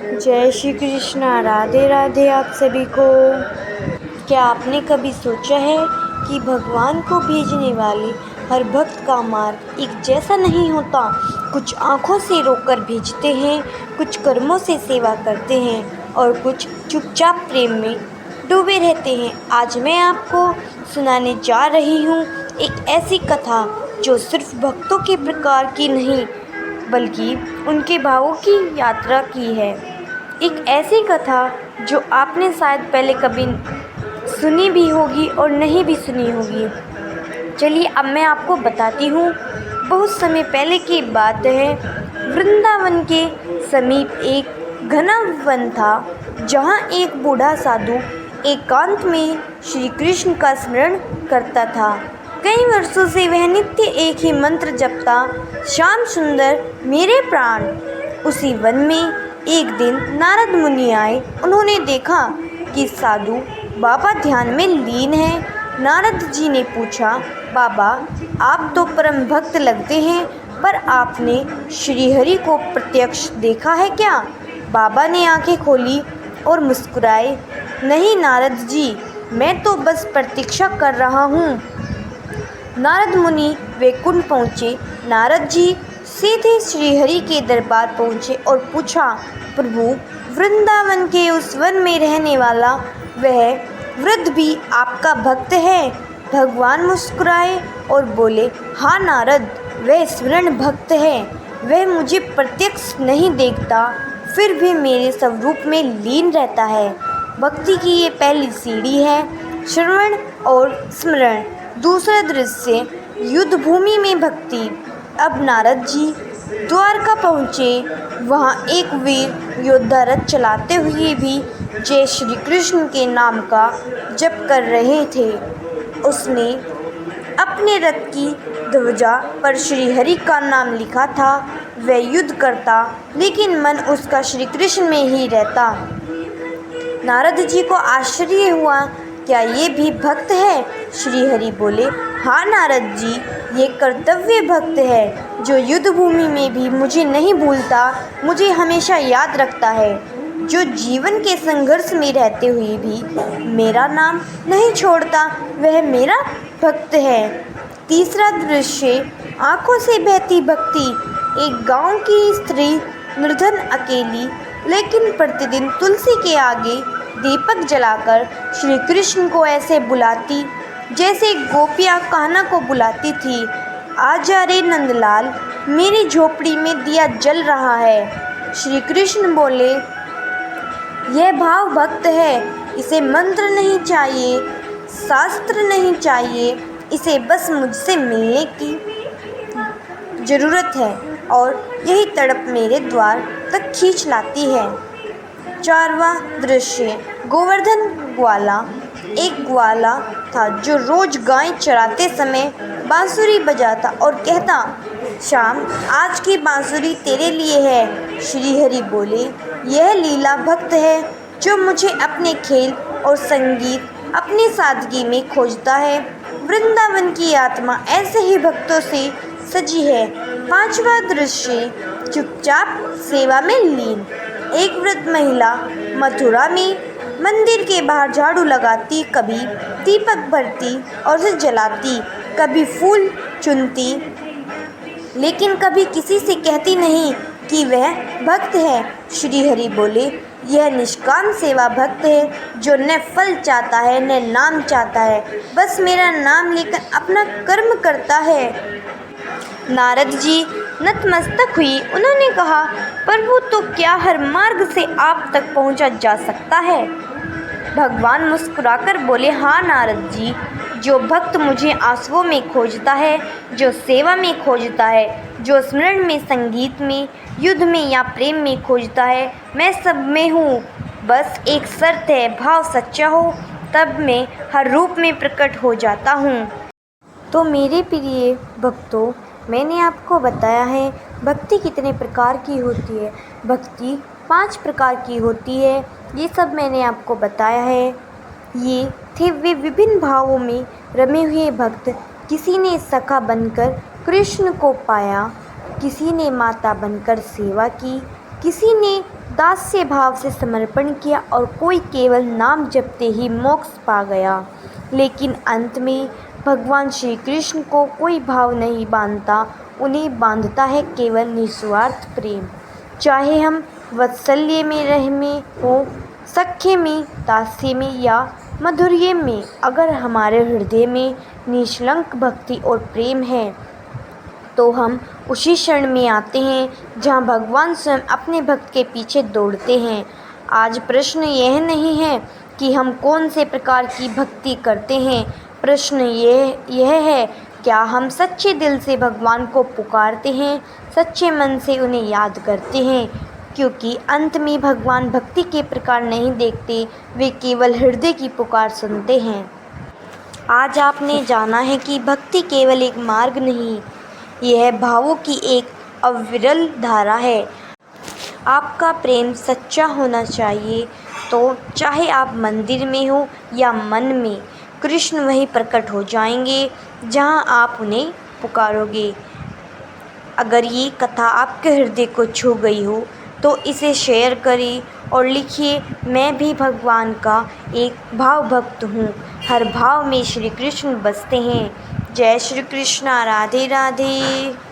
जय श्री कृष्णा। राधे राधे आप सभी को। क्या आपने कभी सोचा है कि भगवान को भेजने वाले हर भक्त का मार्ग एक जैसा नहीं होता। कुछ आँखों से रोककर भेजते हैं, कुछ कर्मों से सेवा करते हैं और कुछ चुपचाप प्रेम में डूबे रहते हैं। आज मैं आपको सुनाने जा रही हूँ एक ऐसी कथा जो सिर्फ भक्तों के प्रकार की नहीं बल्कि उनके भावों की यात्रा की है। एक ऐसी कथा जो आपने शायद पहले कभी सुनी भी होगी और नहीं भी सुनी होगी। चलिए अब मैं आपको बताती हूँ। बहुत समय पहले की बात है। वृंदावन के समीप एक घना वन था, जहाँ एक बूढ़ा साधु एकांत में श्री कृष्ण का स्मरण करता था। कई वर्षों से वह नित्य एक ही मंत्र जपता, श्याम सुंदर मेरे प्राण। उसी वन में एक दिन नारद मुनि आए। उन्होंने देखा कि साधु बाबा ध्यान में लीन है। नारद जी ने पूछा, बाबा आप तो परम भक्त लगते हैं, पर आपने श्रीहरि को प्रत्यक्ष देखा है क्या? बाबा ने आंखें खोली और मुस्कुराए, नहीं नारद जी, मैं तो बस प्रतीक्षा कर रहा हूँ। नारद मुनि वैकुंठ पहुँचे। नारद जी सीधे श्रीहरि के दरबार पहुँचे और पूछा, प्रभु वृंदावन के उस वन में रहने वाला वह वृद्ध भी आपका भक्त है? भगवान मुस्कुराए और बोले, हाँ नारद, वह स्वर्ण भक्त है। वह मुझे प्रत्यक्ष नहीं देखता, फिर भी मेरे स्वरूप में लीन रहता है। भक्ति की ये पहली सीढ़ी है, श्रवण और स्मरण। दूसरा दृश्य, युद्ध भूमि में भक्ति। अब नारद जी द्वारका पहुँचे। वहाँ एक वीर योद्धा रथ चलाते हुए भी जय श्री कृष्ण के नाम का जप कर रहे थे। उसने अपने रथ की ध्वजा पर श्रीहरि का नाम लिखा था। वह युद्ध करता, लेकिन मन उसका श्री कृष्ण में ही रहता। नारद जी को आश्चर्य हुआ, क्या ये भी भक्त है? श्रीहरि बोले, हाँ नारद जी, ये कर्तव्य भक्त है जो युद्ध भूमि में भी मुझे नहीं भूलता, मुझे हमेशा याद रखता है, जो जीवन के संघर्ष में रहते हुए भी मेरा नाम नहीं छोड़ता, वह मेरा भक्त है। तीसरा दृश्य, आँखों से बहती भक्ति। एक गांव की स्त्री निर्धन अकेली, लेकिन प्रतिदिन तुलसी के आगे दीपक जलाकर श्री कृष्ण को ऐसे बुलाती जैसे गोपियाँ कान्हा को बुलाती थी, आजा रे नंदलाल, मेरी झोपड़ी में दिया जल रहा है। श्री कृष्ण बोले, यह भाव भक्त है, इसे मंत्र नहीं चाहिए, शास्त्र नहीं चाहिए, इसे बस मुझसे मिलने की ज़रूरत है और यही तड़प मेरे द्वार तक खींच लाती है। चारवां दृश्य, गोवर्धन ग्वाला। एक ग्वाला था जो रोज गाय चराते समय बांसुरी बजाता और कहता, श्याम आज की बांसुरी तेरे लिए है। श्रीहरि बोले, यह लीला भक्त है जो मुझे अपने खेल और संगीत, अपनी सादगी में खोजता है। वृंदावन की आत्मा ऐसे ही भक्तों से सजी है। पांचवा दृश्य, चुपचाप सेवा में लीन। एक वृद्ध महिला मथुरा में मंदिर के बाहर झाड़ू लगाती, कभी दीपक भरती और उसे जलाती, कभी फूल चुनती, लेकिन कभी किसी से कहती नहीं कि वह भक्त है। श्रीहरि बोले, यह निष्काम सेवा भक्त है जो न फल चाहता है न नाम चाहता है, बस मेरा नाम लेकर अपना कर्म करता है। नारद जी नतमस्तक हुई। उन्होंने कहा, प्रभु तो क्या हर मार्ग से आप तक पहुंचा जा सकता है? भगवान मुस्कुराकर बोले, हाँ नारद जी, जो भक्त मुझे आंसुओं में खोजता है, जो सेवा में खोजता है, जो स्मरण में, संगीत में, युद्ध में या प्रेम में खोजता है, मैं सब में हूँ। बस एक शर्त है, भाव सच्चा हो, तब मैं हर रूप में प्रकट हो जाता हूँ। तो मेरे प्रिय भक्तों, मैंने आपको बताया है भक्ति कितने प्रकार की होती है। भक्ति 5 प्रकार की होती है, ये सब मैंने आपको बताया है। ये थे वे विभिन्न भावों में रमे हुए भक्त। किसी ने सखा बनकर कृष्ण को पाया, किसी ने माता बनकर सेवा की, किसी ने दास्य भाव से समर्पण किया और कोई केवल नाम जपते ही मोक्ष पा गया। लेकिन अंत में भगवान श्री कृष्ण को कोई भाव नहीं बांधता, उन्हें बांधता है केवल निस्वार्थ प्रेम। चाहे हम वात्सल्य में, रह में हो, सख्य में, दास्य में या माधुर्य में, अगर हमारे हृदय में निष्कलंक भक्ति और प्रेम है तो हम उसी क्षण में आते हैं जहाँ भगवान स्वयं अपने भक्त के पीछे दौड़ते हैं। आज प्रश्न यह नहीं है कि हम कौन से प्रकार की भक्ति करते हैं, प्रश्न यह है क्या हम सच्चे दिल से भगवान को पुकारते हैं, सच्चे मन से उन्हें याद करते हैं। क्योंकि अंत में भगवान भक्ति के प्रकार नहीं देखते, वे केवल हृदय की पुकार सुनते हैं। आज आपने जाना है कि भक्ति केवल एक मार्ग नहीं, यह भावों की एक अविरल धारा है। आपका प्रेम सच्चा होना चाहिए, तो चाहे आप मंदिर में हो या मन में, कृष्ण वहीं प्रकट हो जाएंगे जहां आप उन्हें पुकारोगे। अगर ये कथा आपके हृदय को छू गई हो तो इसे शेयर करें और लिखिए, मैं भी भगवान का एक भाव भक्त हूँ। हर भाव में श्री कृष्ण बसते हैं। जय श्री कृष्ण। राधे राधे।